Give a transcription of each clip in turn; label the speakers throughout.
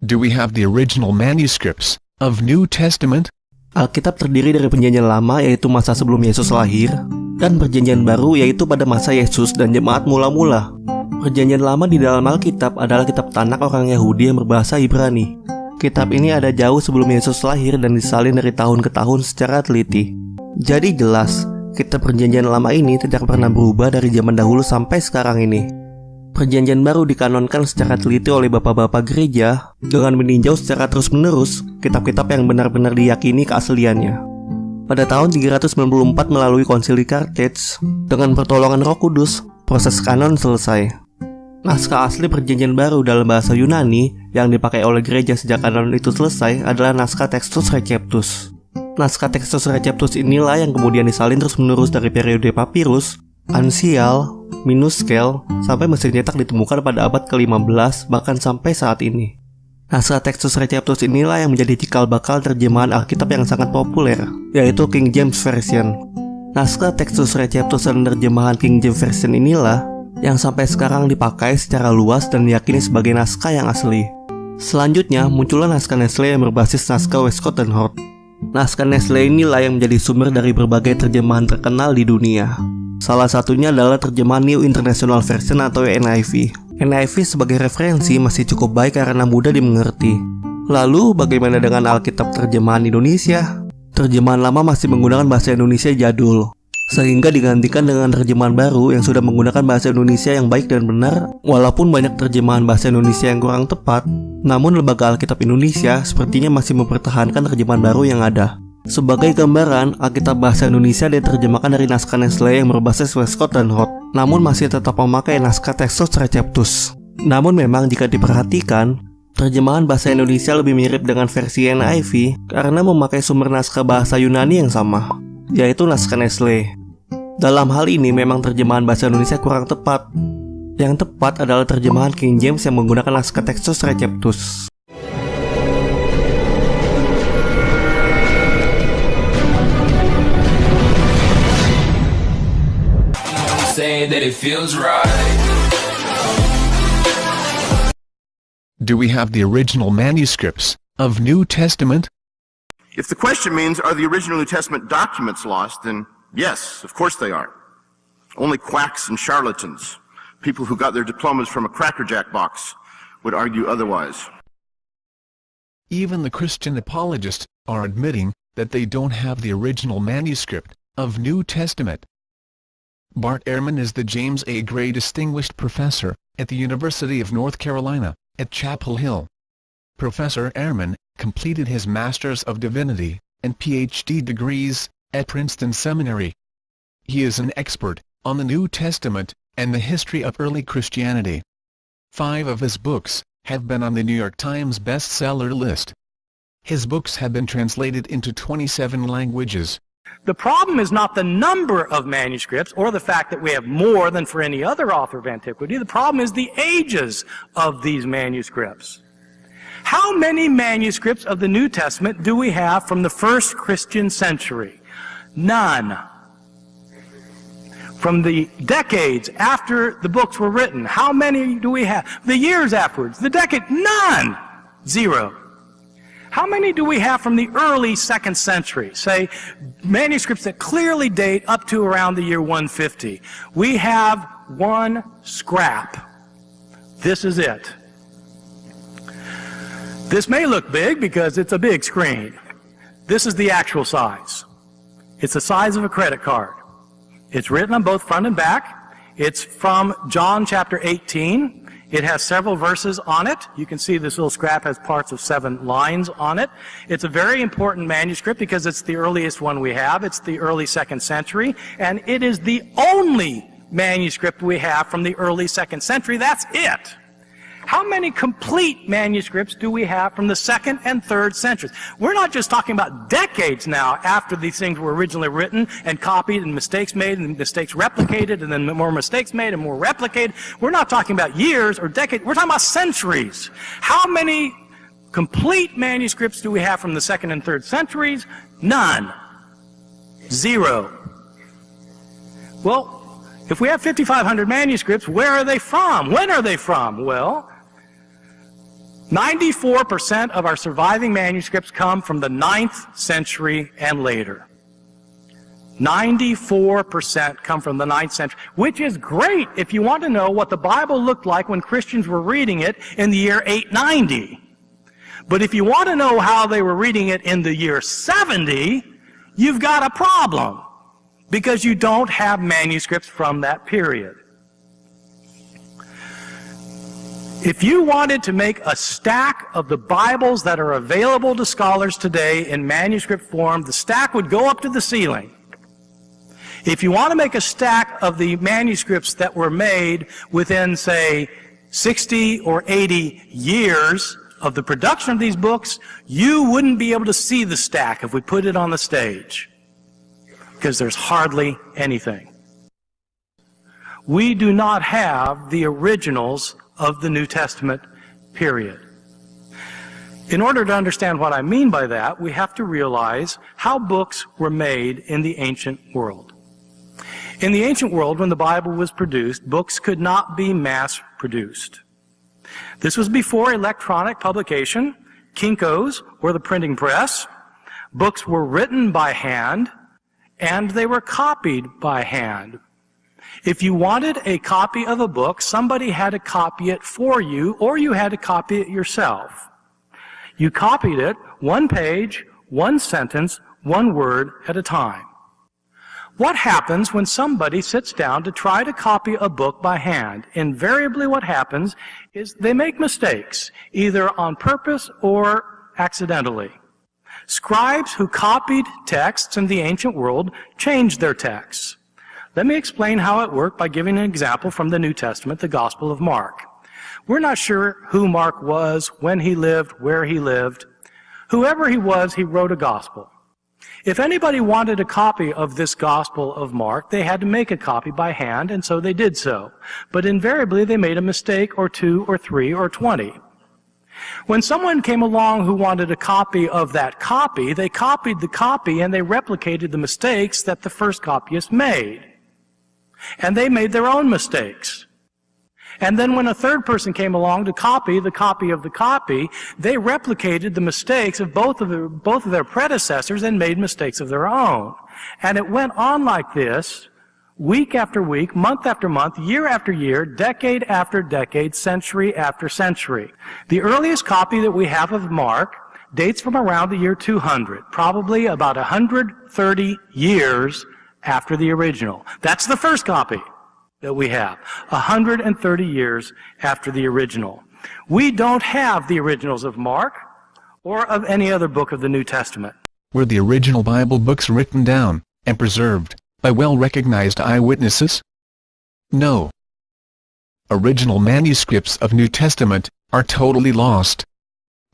Speaker 1: Do we have the original manuscripts of New Testament?
Speaker 2: Alkitab terdiri dari Perjanjian Lama, yaitu masa sebelum Yesus lahir, dan Perjanjian Baru, yaitu pada masa Yesus dan jemaat mula-mula. Perjanjian Lama di dalam Alkitab adalah kitab Tanakh orang Yahudi yang berbahasa Ibrani. Kitab ini ada jauh sebelum Yesus lahir dan disalin dari tahun ke tahun secara teliti. Jadi jelas, kitab Perjanjian Lama ini tidak pernah berubah dari zaman dahulu sampai sekarang ini. Perjanjian Baru dikanonkan secara teliti oleh bapak-bapak gereja dengan meninjau secara terus-menerus kitab-kitab yang benar-benar diyakini keasliannya. Pada tahun 394 melalui konsili Carthage, dengan pertolongan Roh Kudus, proses kanon selesai. Naskah asli Perjanjian Baru dalam bahasa Yunani yang dipakai oleh gereja sejak kanon itu selesai adalah Naskah Textus Receptus. Naskah Textus Receptus inilah yang kemudian disalin terus-menerus dari periode papirus, ansial, minuskel, sampai mesin cetak ditemukan pada abad ke-15 bahkan sampai saat ini. Naskah Textus Receptus inilah yang menjadi cikal bakal terjemahan Alkitab yang sangat populer, yaitu King James Version. Naskah Textus Receptus dan terjemahan King James Version inilah yang sampai sekarang dipakai secara luas dan diyakini sebagai naskah yang asli. Selanjutnya muncullah naskah Nestle yang berbasis naskah Westcott dan Hort. Naskah Nestle inilah yang menjadi sumber dari berbagai terjemahan terkenal di dunia. Salah satunya adalah terjemahan New International Version atau NIV. NIV sebagai referensi masih cukup baik karena mudah dimengerti. Lalu bagaimana dengan Alkitab terjemahan Indonesia? Terjemahan lama masih menggunakan bahasa Indonesia jadul, sehingga digantikan dengan terjemahan baru yang sudah menggunakan bahasa Indonesia yang baik dan benar. Walaupun banyak terjemahan bahasa Indonesia yang kurang tepat, namun Lembaga Alkitab Indonesia sepertinya masih mempertahankan terjemahan baru yang ada. Sebagai gambaran, Alkitab bahasa Indonesia diterjemahkan dari naskah Nestle yang berbasis Westcott dan Hort, namun masih tetap memakai naskah Textus Receptus. Namun memang jika diperhatikan, terjemahan bahasa Indonesia lebih mirip dengan versi NIV karena memakai sumber naskah bahasa Yunani yang sama, yaitu naskah Nestle. Dalam hal ini memang terjemahan bahasa Indonesia kurang tepat. Yang tepat adalah terjemahan King James yang menggunakan naskah Textus Receptus.
Speaker 1: That it feels right. Do we have the original manuscripts of New Testament?
Speaker 3: If the question means, are the original New Testament documents lost, then yes, of course they are. Only quacks and charlatans, people who got their diplomas from a Cracker Jack box, would argue otherwise.
Speaker 1: Even the Christian apologists are admitting that they don't have the original manuscript of New Testament. Bart Ehrman is the James A. Gray Distinguished Professor at the University of North Carolina at Chapel Hill. Professor Ehrman completed his Master's of Divinity and Ph.D. degrees at Princeton Seminary. He is an expert on the New Testament and the history of early Christianity. 5 of his books have been on the New York Times bestseller list. His books have been translated into 27 languages.
Speaker 4: The problem is not the number of manuscripts or the fact that we have more than for any other author of antiquity. The problem is the ages of these manuscripts. How many manuscripts of the New Testament do we have from the first Christian century? None. From the decades after the books were written, how many do we have? The years afterwards, the decade, none. 0. How many do we have from the early 2nd century? Say, manuscripts that clearly date up to around the year 150. We have 1 scrap. This is it. This may look big because it's a big screen. This is the actual size. It's the size of a credit card. It's written on both front and back. It's from John chapter 18. It has several verses on it. You can see this little scrap has parts of 7 lines on it. It's a very important manuscript because it's the earliest one we have. It's the early 2nd century, and it is the only manuscript we have from the early 2nd century. That's it. How many complete manuscripts do we have from the 2nd and 3rd centuries? We're not just talking about decades now after these things were originally written and copied and mistakes made and mistakes replicated and then more mistakes made and more replicated. We're not talking about years or decades. We're talking about centuries. How many complete manuscripts do we have from the 2nd and 3rd centuries? None. 0. Well, if we have 5,500 manuscripts, where are they from? When are they from? Well, 94% of our surviving manuscripts come from the 9th century and later. 94% come from the 9th century, which is great if you want to know what the Bible looked like when Christians were reading it in the year 890. But if you want to know how they were reading it in the year 70, you've got a problem, because you don't have manuscripts from that period. If you wanted to make a stack of the Bibles that are available to scholars today in manuscript form, the stack would go up to the ceiling. If you want to make a stack of the manuscripts that were made within, say, 60 or 80 years of the production of these books, you wouldn't be able to see the stack if we put it on the stage, because there's hardly anything. We do not have the originals of the New Testament, period. In order to understand what I mean by that, we have to realize how books were made in the ancient world. In the ancient world, when the Bible was produced, books could not be mass-produced. This was before electronic publication, Kinkos, or the printing press. Books were written by hand, and they were copied by hand. If you wanted a copy of a book, somebody had to copy it for you, or you had to copy it yourself. You copied it one page, one sentence, one word at a time. What happens when somebody sits down to try to copy a book by hand? Invariably what happens is they make mistakes, either on purpose or accidentally. Scribes who copied texts in the ancient world changed their texts. Let me explain how it worked by giving an example from the New Testament, the Gospel of Mark. We're not sure who Mark was, when he lived, where he lived. Whoever he was, he wrote a gospel. If anybody wanted a copy of this Gospel of Mark, they had to make a copy by hand, and so they did so. But invariably, they made a mistake or 2 or 3 or 20. When someone came along who wanted a copy of that copy, they copied the copy and they replicated the mistakes that the first copyist made. And they made their own mistakes. And then when a third person came along to copy the copy of the copy, they replicated the mistakes of both of their predecessors and made mistakes of their own. And it went on like this, week after week, month after month, year after year, decade after decade, century after century. The earliest copy that we have of Mark dates from around the year 200, probably about 130 years after the original. That's the first copy that we have, 130 years after the original. We don't have the originals of Mark or of any other book of the New Testament.
Speaker 1: Were the original Bible books written down and preserved by well-recognized eyewitnesses? No. Original manuscripts of New Testament are totally lost.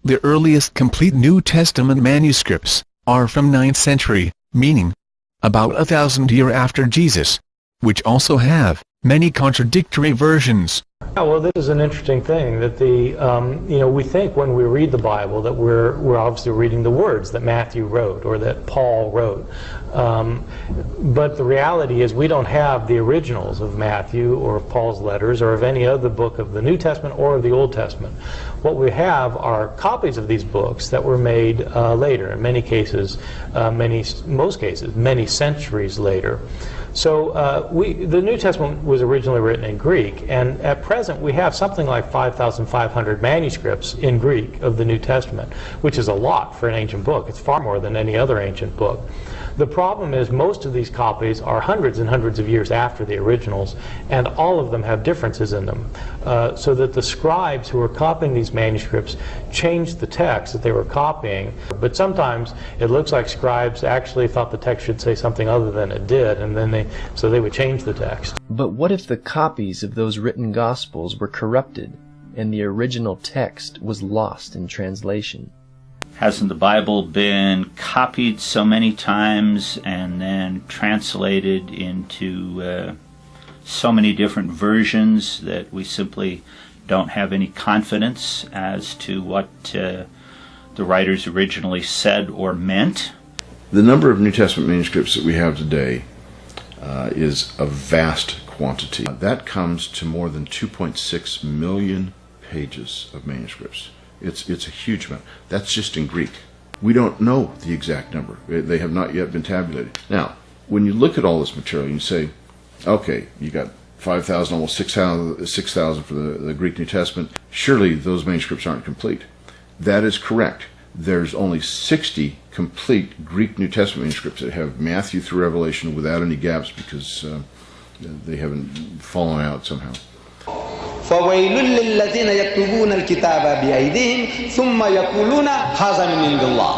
Speaker 1: The earliest complete New Testament manuscripts are from 9th century, meaning about 1,000 years after Jesus, which also have many contradictory versions.
Speaker 5: Yeah, well, this is an interesting thing that we think when we read the Bible that we're obviously reading the words that Matthew wrote or that Paul wrote. But the reality is we don't have the originals of Matthew or of Paul's letters or of any other book of the New Testament or of the Old Testament. What we have are copies of these books that were made later, in many cases, most cases, many centuries later. So the New Testament was originally written in Greek, and at present we have something like 5,500 manuscripts in Greek of the New Testament, which is a lot for an ancient book. It's far more than any other ancient book. The problem is most of these copies are hundreds and hundreds of years after the originals, and all of them have differences in them, so that the scribes who were copying these manuscripts changed the text that they were copying. But sometimes it looks like scribes actually thought the text should say something other than it did, and then they would change the text.
Speaker 6: But what if the copies of those written Gospels were corrupted and the original text was lost in translation?
Speaker 7: Hasn't the Bible been copied so many times and then translated into so many different versions that we simply don't have any confidence as to what the writers originally said or meant?
Speaker 8: The number of New Testament manuscripts that we have today is a vast quantity. That comes to more than 2.6 million pages of manuscripts It's a huge amount. That's just in Greek. We don't know the exact number. They have not yet been tabulated. Now, when you look at all this material, you say, okay, you got 5,000, almost 6,000 for the Greek New Testament. Surely those manuscripts aren't complete. That is correct. There's only 60 complete Greek New Testament manuscripts that have Matthew through Revelation without any gaps because they haven't fallen out somehow.
Speaker 9: فويل للذين يكتبون الكتاب بأيديهم ثم يقولون هذا من عند الله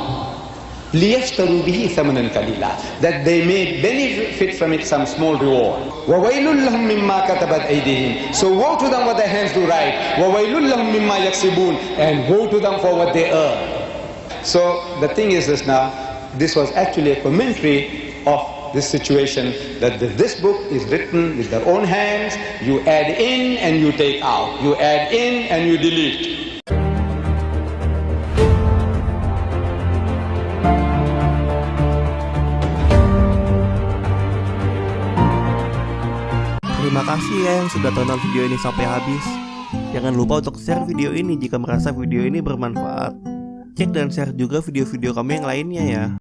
Speaker 9: ليشتروا به ثمنا قليلا, that they may benefit from it some small reward. وويل لهم مما كتبت أيديهم, so woe to them what their hands do write. وويل لهم مما يكسبون, and woe to them for what they earn. So the thing is this now, this was actually a commentary of this situation, that this book is written with their own hands. You add in and you take out. You add in and you delete.
Speaker 2: Terima kasih ya yang sudah tonton video ini sampai habis. Jangan lupa untuk share video ini jika merasa video ini bermanfaat. Cek dan share juga video-video kami yang lainnya ya.